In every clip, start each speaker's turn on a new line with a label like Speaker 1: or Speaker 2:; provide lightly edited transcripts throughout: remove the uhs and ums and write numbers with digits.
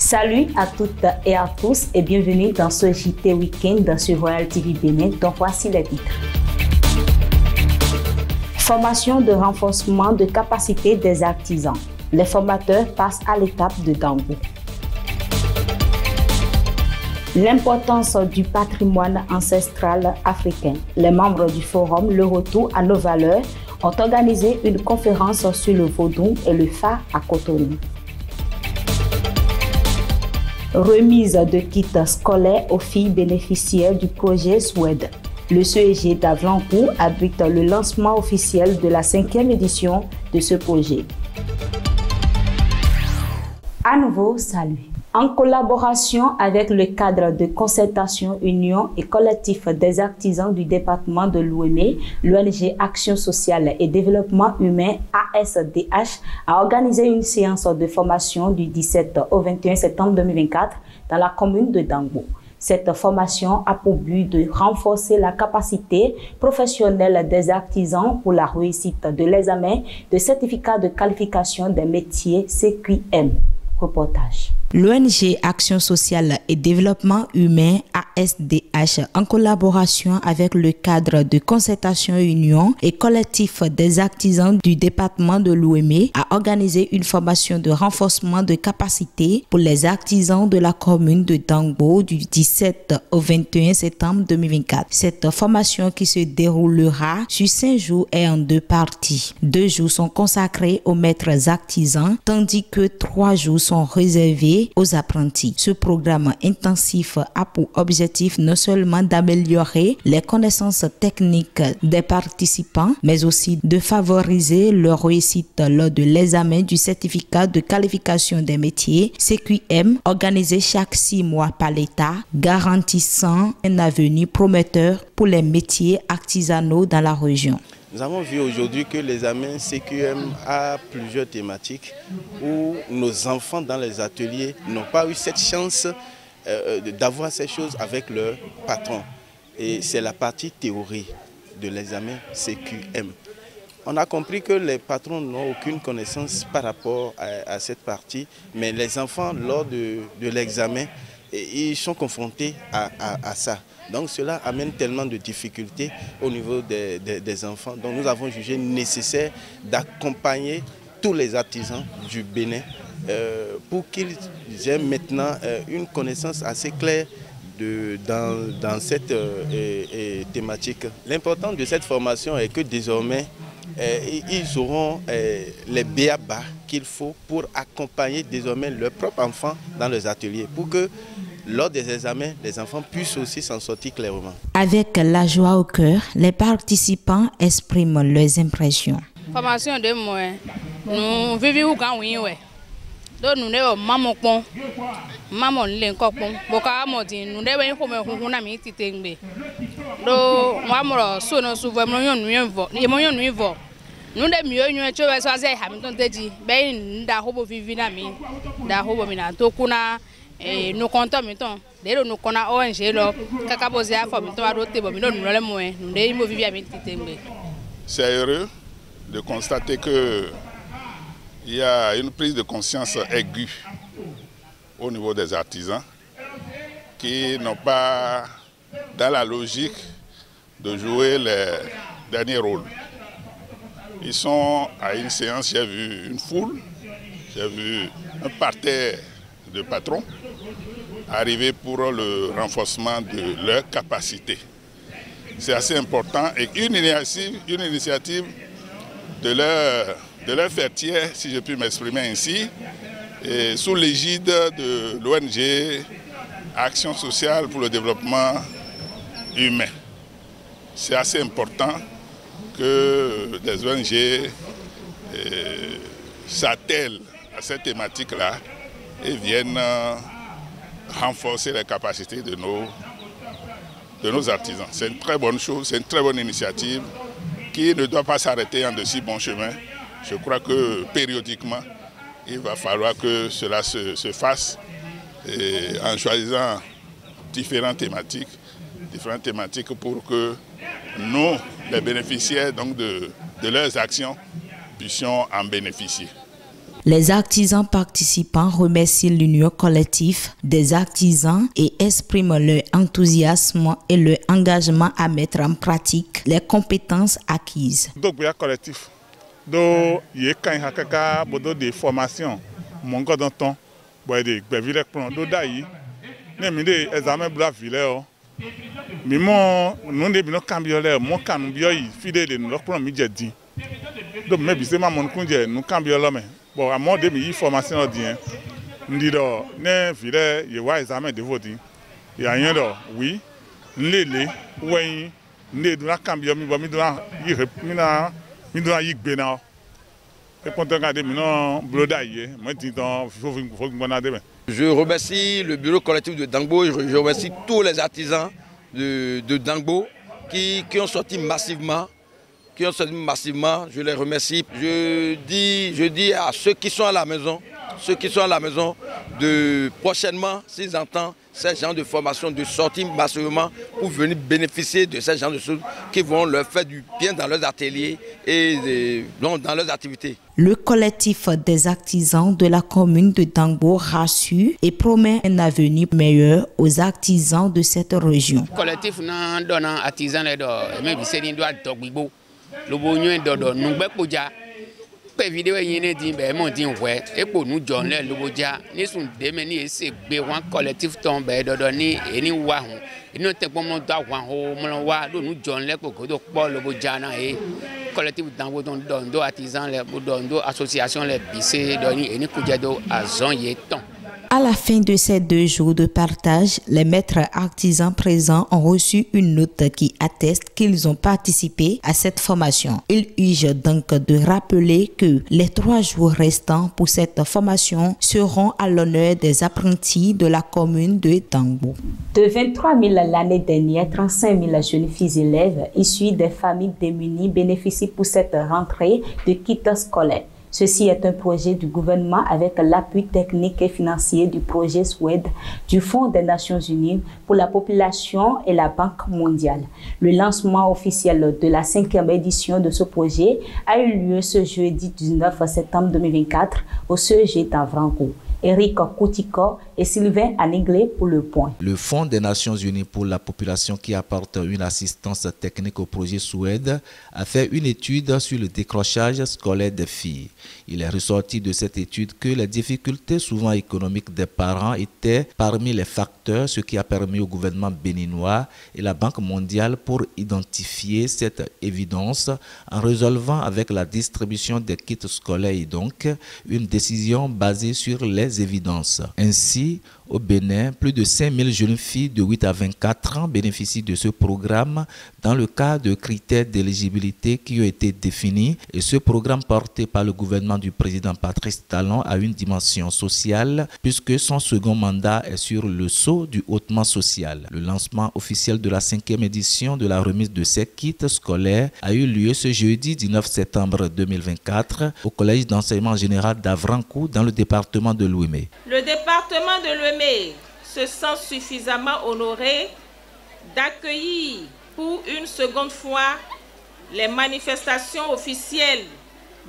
Speaker 1: Salut à toutes et à tous et bienvenue dans ce JT Week-end sur Royal TV Bénin, dont voici les titres. Formation de renforcement de capacité des artisans. Les formateurs passent à l'étape de Dangbo. L'importance du patrimoine ancestral africain. Les membres du forum Le Retour à nos valeurs ont organisé une conférence sur le vaudou et le phare à Cotonou. Remise de kits scolaires aux filles bénéficiaires du projet SWED. Le CEG d'Avlancourt abrite le lancement officiel de la 5e édition de ce projet. À nouveau, salut. En collaboration avec le cadre de concertation Union et collectif des artisans du département de l'Ouémé, l'ONG Action sociale et développement humain ASDH a organisé une séance de formation du 17 au 21 septembre 2024 dans la commune de Dangbo. Cette formation a pour but de renforcer la capacité professionnelle des artisans pour la réussite de l'examen de certificat de qualification des métiers CQM. Reportage. L'ONG Action sociale et développement humain ASDH, en collaboration avec le cadre de concertation Union et collectif des artisans du département de l'Ouémé, a organisé une formation de renforcement de capacité pour les artisans de la commune de Dangbo du 17 au 21 septembre 2024. Cette formation qui se déroulera sur 5 jours est en 2 parties. 2 jours sont consacrés aux maîtres artisans, tandis que 3 jours sont réservés aux apprentis. Ce programme intensif a pour objectif non seulement d'améliorer les connaissances techniques des participants, mais aussi de favoriser leur réussite lors de l'examen du certificat de qualification des métiers CQM, organisé chaque 6 mois par l'État, garantissant un avenir prometteur pour les métiers artisanaux dans la région.
Speaker 2: Nous avons vu aujourd'hui que l'examen CQM a plusieurs thématiques où nos enfants dans les ateliers n'ont pas eu cette chance d'avoir ces choses avec leur patron. Et c'est la partie théorie de l'examen CQM. On a compris que les patrons n'ont aucune connaissance par rapport à cette partie, mais les enfants, lors de l'examen, ils sont confrontés à ça. Donc cela amène tellement de difficultés au niveau des enfants. Donc nous avons jugé nécessaire d'accompagner tous les artisans du Bénin pour qu'ils aient maintenant une connaissance assez claire dans cette thématique. L'important de cette formation est que désormais, ils auront les b.a.-ba qu'il faut pour accompagner désormais leurs propres enfants dans les ateliers pour que lors des examens, les enfants puissent aussi s'en sortir clairement.
Speaker 1: Avec la joie au cœur, les participants expriment leurs impressions.
Speaker 3: Formation de moi, nous vivons quand oui ouais. Donc nous ne maman l'encopon, boka modi nous ne venons comme on a mis titengbe. Donc moi moi sono souvent nous de mieux nous tu vas choisir Hamilton dedi ben da hobo vivina mi da hobo mina to kuna nous comptons maintenant dès nous connaissons ONG là kakabozi a formé toi roté bon nous le moins nous devons vivre avec titembe.
Speaker 4: C'est heureux de constater que il y a une prise de conscience aiguë au niveau des artisans qui n'ont pas dans la logique de jouer les derniers rôles. Ils sont à une séance, j'ai vu une foule, j'ai vu un parterre de patrons arriver pour le renforcement de leurs capacités. C'est assez important et une initiative de leur faire tiers, si je puis m'exprimer ainsi, et sous l'égide de l'ONG Action sociale pour le développement humain. C'est assez important que des ONG s'attellent à cette thématique-là et viennent renforcer les capacités de nos artisans. C'est une très bonne chose, c'est une très bonne initiative qui ne doit pas s'arrêter en de si bon chemin. Je crois que périodiquement, il va falloir que cela se fasse en choisissant différentes thématiques pour que nous, les bénéficiaires donc de leurs actions, puissions en bénéficier.
Speaker 1: Les artisans participants remercient l'union collective des artisans et expriment leur enthousiasme et leur engagement à mettre en pratique les compétences acquises.
Speaker 4: Donc, il y a collectif. Donc, il y a des formations. Mon gars dans ton, des villes pour d'ailleurs, des examens pour la ville. Mais moi, nous devons cambier mon camion fidèle nous prendre midi. Donc, mais c'est ma mon conduit nous cambier là mais bon à moi de formation bien. Nous disons ne ville il y a examen de vote. Il y a rien là oui. Lele oui. Ne doit cambier mi doit mi doit y bena.
Speaker 5: Je remercie le bureau collectif de Dangbo, je remercie tous les artisans de Dangbo qui ont sorti massivement. Je les remercie. Je dis à ceux qui sont à la maison, de prochainement, s'ils entendent ces gens de formation, de sortir massivement pour venir bénéficier de ces gens de choses qui vont leur faire du bien dans leurs ateliers et dans leurs activités.
Speaker 1: Le collectif des artisans de la commune de Dangbo rassure et promet un avenir meilleur aux artisans de cette région.
Speaker 6: Le collectif donne artisans mais le bonheur de nous pe vidéo yene di be mo di we e po nu John le loboja ni sun de me ni ese gbe wan collective ton be dodo ni eni wa hun inu te po mo da wan ho mo wa do nu John le ko do po loboja na e collective Dangbo don do artisan le do association le bise do ni eni kuje do azon ye ton.
Speaker 1: À la fin de ces 2 jours de partage, les maîtres artisans présents ont reçu une note qui atteste qu'ils ont participé à cette formation. Ils urgent donc de rappeler que les 3 jours restants pour cette formation seront à l'honneur des apprentis de la commune de Dangbo. De 23 000 l'année dernière, 35 000 jeunes filles élèves issus des familles démunies bénéficient pour cette rentrée de kits scolaires. Ceci est un projet du gouvernement avec l'appui technique et financier du projet SWED du Fonds des Nations Unies pour la population et la Banque mondiale. Le lancement officiel de la 5e édition de ce projet a eu lieu ce jeudi 19 septembre 2024 au CEG d'Avrango. Eric Koutiko et Sylvain Aniglé pour le point.
Speaker 7: Le Fonds des Nations Unies pour la population qui apporte une assistance technique au projet SWED a fait une étude sur le décrochage scolaire des filles. Il est ressorti de cette étude que les difficultés souvent économiques des parents étaient parmi les facteurs, ce qui a permis au gouvernement béninois et la Banque mondiale pour identifier cette évidence en résolvant avec la distribution des kits scolaires et donc une décision basée sur les évidences. Ainsi, au Bénin, plus de 5000 jeunes filles de 8 à 24 ans bénéficient de ce programme dans le cadre de critères d'éligibilité qui ont été définis et ce programme porté par le gouvernement du président Patrice Talon a une dimension sociale puisque son second mandat est sur le sceau du hautement social. Le lancement officiel de la 5e édition de la remise de ces kits scolaires a eu lieu ce jeudi 19 septembre 2024 au collège d'enseignement général d'Avranco dans le département de l'Ouémé.
Speaker 8: Le département de l'Ouémé se sent suffisamment honoré d'accueillir pour une seconde fois les manifestations officielles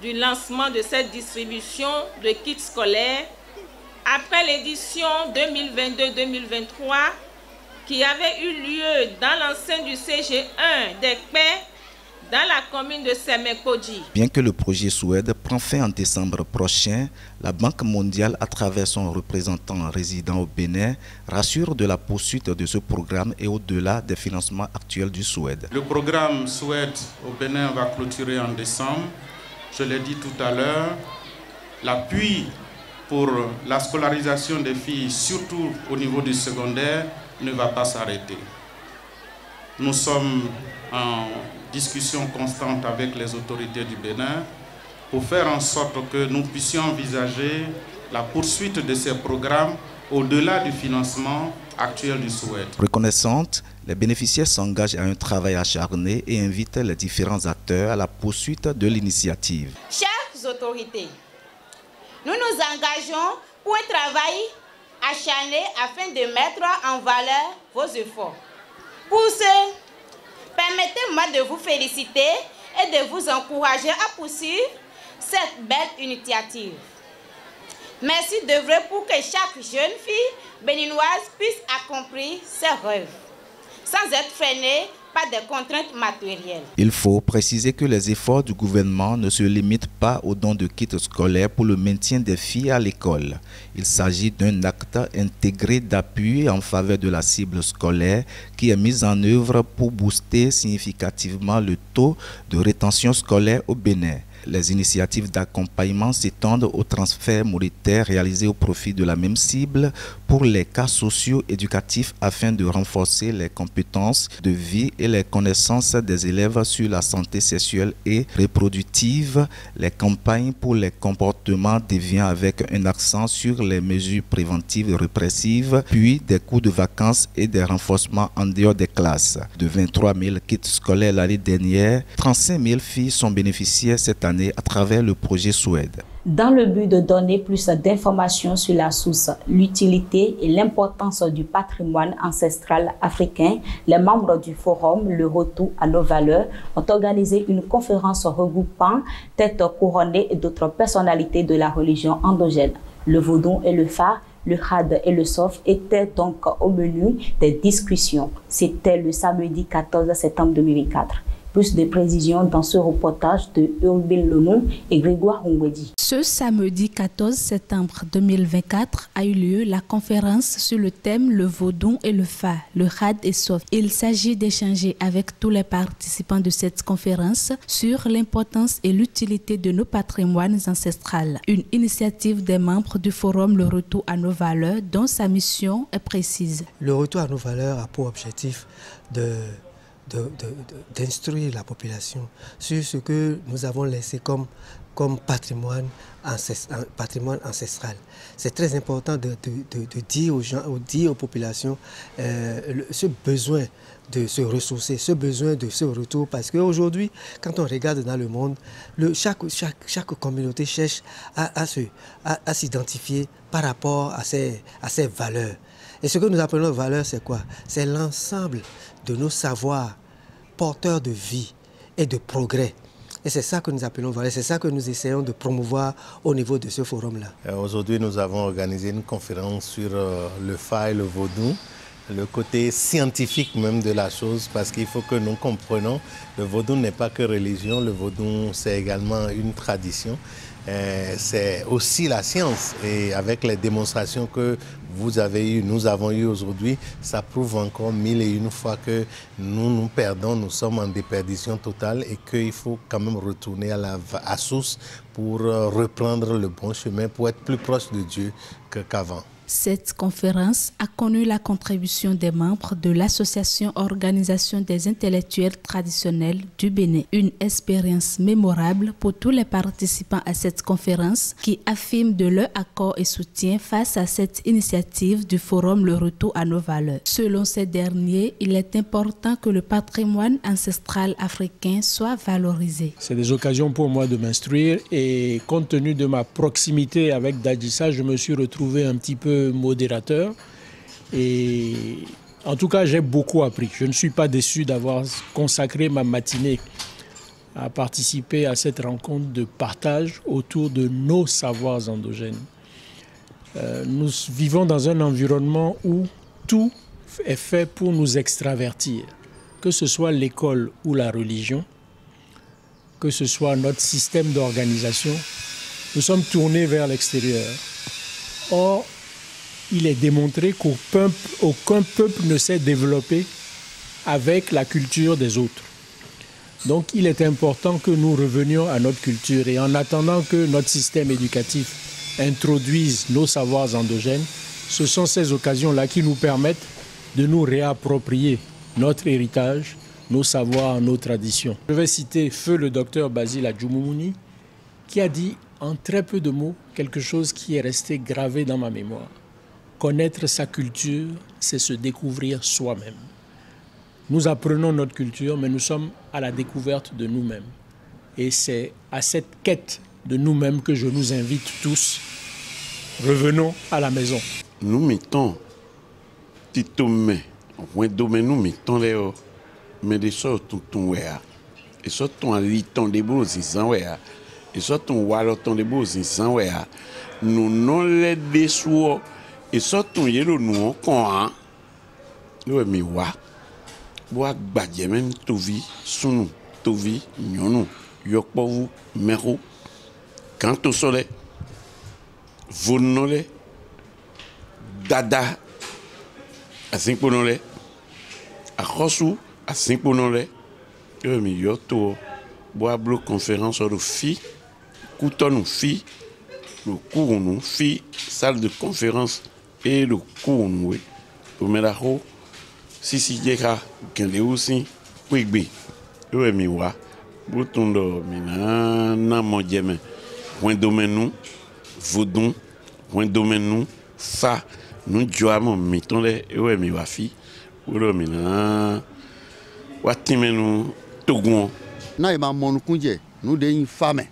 Speaker 8: du lancement de cette distribution de kits scolaires après l'édition 2022-2023 qui avait eu lieu dans l'enceinte du CG1 des Paix dans la commune de Semekodji.
Speaker 7: Bien que le projet SWED prend fin en décembre prochain, la Banque mondiale, à travers son représentant résident au Bénin, rassure de la poursuite de ce programme et au-delà des financements actuels du SWED.
Speaker 9: Le programme SWED au Bénin va clôturer en décembre. Je l'ai dit tout à l'heure, l'appui pour la scolarisation des filles, surtout au niveau du secondaire, ne va pas s'arrêter. Nous sommes en discussion constante avec les autorités du Bénin pour faire en sorte que nous puissions envisager la poursuite de ces programmes au-delà du financement actuel du SWED.
Speaker 7: Reconnaissante, les bénéficiaires s'engagent à un travail acharné et invitent les différents acteurs à la poursuite de l'initiative.
Speaker 10: Chères autorités, nous nous engageons pour un travail acharné afin de mettre en valeur vos efforts. Pour ce, permettez-moi de vous féliciter et de vous encourager à poursuivre cette belle initiative. Merci d'œuvrer pour que chaque jeune fille béninoise puisse accomplir ses rêves, sans être freinée par des contraintes matérielles.
Speaker 7: Il faut préciser que les efforts du gouvernement ne se limitent pas au don de kits scolaires pour le maintien des filles à l'école. Il s'agit d'un acte intégré d'appui en faveur de la cible scolaire qui est mise en œuvre pour booster significativement le taux de rétention scolaire au Bénin. Les initiatives d'accompagnement s'étendent aux transferts monétaires réalisés au profit de la même cible pour les cas socio-éducatifs afin de renforcer les compétences de vie et les connaissances des élèves sur la santé sexuelle et reproductive, les campagnes pour les comportements déviants avec un accent sur les mesures préventives et répressives, puis des cours de vacances et des renforcements en dehors des classes. De 23 000 kits scolaires l'année dernière, 35 000 filles sont bénéficiaires cette année à travers le projet Suède.
Speaker 1: Dans le but de donner plus d'informations sur la source, l'utilité et l'importance du patrimoine ancestral africain, les membres du forum Le Retour à nos valeurs ont organisé une conférence regroupant têtes couronnées et d'autres personnalités de la religion endogène. Le vaudou et le fa, le had et le sof étaient donc au menu des discussions. C'était le samedi 14 septembre 2024. Plus de précisions dans ce reportage de Urbil Lonou et Grégoire Hongwedi.
Speaker 11: Ce samedi 14 septembre 2024 a eu lieu la conférence sur le thème Le Vaudou et le Fa, le Had et Sof. Il s'agit d'échanger avec tous les participants de cette conférence sur l'importance et l'utilité de nos patrimoines ancestrales. Une initiative des membres du forum Le Retour à nos valeurs dont sa mission est précise.
Speaker 12: Le Retour à nos valeurs a pour objectif d'instruire la population sur ce que nous avons laissé comme patrimoine ancestral. C'est très important de dire aux gens, dire aux populations ce besoin de se ressourcer, ce besoin de ce retour, parce qu'aujourd'hui, quand on regarde dans le monde, chaque communauté cherche à s'identifier par rapport à ses valeurs. Et ce que nous appelons valeurs, c'est quoi? C'est l'ensemble de nos savoirs porteurs de vie et de progrès. Et c'est ça que nous appelons valeurs, c'est ça que nous essayons de promouvoir au niveau de ce forum-là.
Speaker 13: Aujourd'hui, nous avons organisé une conférence sur le Fa et le Vaudou, le côté scientifique même de la chose, parce qu'il faut que nous comprenions, le Vaudou n'est pas que religion, le Vaudou c'est également une tradition. C'est aussi la science, et avec les démonstrations que vous avez eues, nous avons eues aujourd'hui, ça prouve encore 1001 fois que nous perdons, nous sommes en déperdition totale et qu'il faut quand même retourner à source pour reprendre le bon chemin, pour être plus proche de Dieu qu'avant.
Speaker 11: Cette conférence a connu la contribution des membres de l'association Organisation des intellectuels traditionnels du Bénin. Une expérience mémorable pour tous les participants à cette conférence qui affirment de leur accord et soutien face à cette initiative du forum Le Retour à nos valeurs. Selon ces derniers, il est important que le patrimoine ancestral africain soit valorisé.
Speaker 14: C'est des occasions pour moi de m'instruire et compte tenu de ma proximité avec Dadissa, je me suis retrouvé un petit peu modérateur et en tout cas j'ai beaucoup appris. Je ne suis pas déçu d'avoir consacré ma matinée à participer à cette rencontre de partage autour de nos savoirs endogènes. Nous vivons dans un environnement où tout est fait pour nous extravertir, que ce soit l'école ou la religion, que ce soit notre système d'organisation, nous sommes tournés vers l'extérieur. Or, il est démontré qu'aucun peuple ne s'est développé avec la culture des autres. Donc il est important que nous revenions à notre culture et en attendant que notre système éducatif introduise nos savoirs endogènes, ce sont ces occasions-là qui nous permettent de nous réapproprier notre héritage, nos savoirs, nos traditions. Je vais citer feu le docteur Basile Adjoumouni qui a dit en très peu de mots quelque chose qui est resté gravé dans ma mémoire. Connaître sa culture, c'est se découvrir soi-même. Nous apprenons notre culture, mais nous sommes à la découverte de nous-mêmes. Et c'est à cette quête de nous-mêmes que je nous invite tous. Revenons à la maison.
Speaker 15: Nous mettons, nous mettons les mais des sortes ton wea. Et sortent ton liton des beaux sans wea. Et sortent ton waloton des beaux sans wea. nous non les déçus et surtout yelo nous kon nous mi wa boa gbadje men tovi sunu tovi nyonu yokpovu mero quant au soleil vonole dada a 5 ponole a khosu a 5 ponole mi yoto boa blo conférence de fi couton fi le cours nous fi salle de conférence et le cours nous pour me la ho si jeka kende aussi kwigbe yo mi wa butundo mina na mojeme point domaine nous vodun point domaine nous fa nous joamo miton le yo mi wa fi uro mina watimenu togun
Speaker 16: na e ma monu kunje nu de yin fame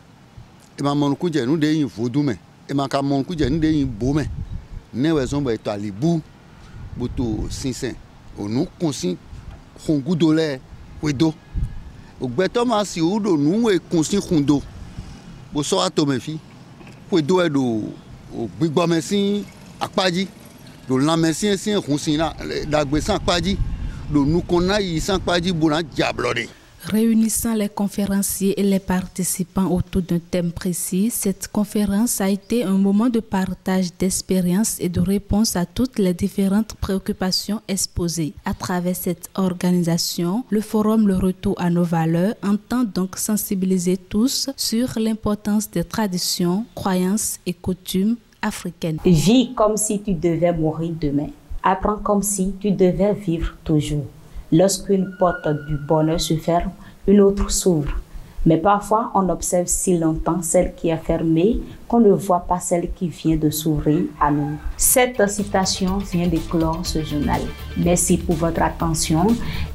Speaker 16: e ma monu kunje nu de yin vodume e ma ka monu kunje nu de yin bome ne we zon ba to alibu buto sinsen onu kunsin khungudole wedo ogbeto ma si udo nu we kunsin khundo bo so atomefi wedo e do gbigbo mesin apaji do la mesin sin khunsin la dagbe san apaji do nu kona yi san apaji buran jablode.
Speaker 11: Réunissant les conférenciers et les participants autour d'un thème précis, cette conférence a été un moment de partage d'expériences et de réponse à toutes les différentes préoccupations exposées. À travers cette organisation, le forum Le Retour à nos valeurs entend donc sensibiliser tous sur l'importance des traditions, croyances et coutumes africaines.
Speaker 1: Vis comme si tu devais mourir demain. Apprends comme si tu devais vivre toujours. Lorsqu'une porte du bonheur se ferme, une autre s'ouvre. Mais parfois, on observe si longtemps celle qui est fermée qu'on ne voit pas celle qui vient de s'ouvrir à nous. Cette citation vient de clore ce journal. Merci pour votre attention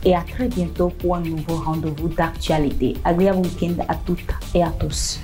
Speaker 1: et à très bientôt pour un nouveau rendez-vous d'actualité. Agréable week-end à toutes et à tous.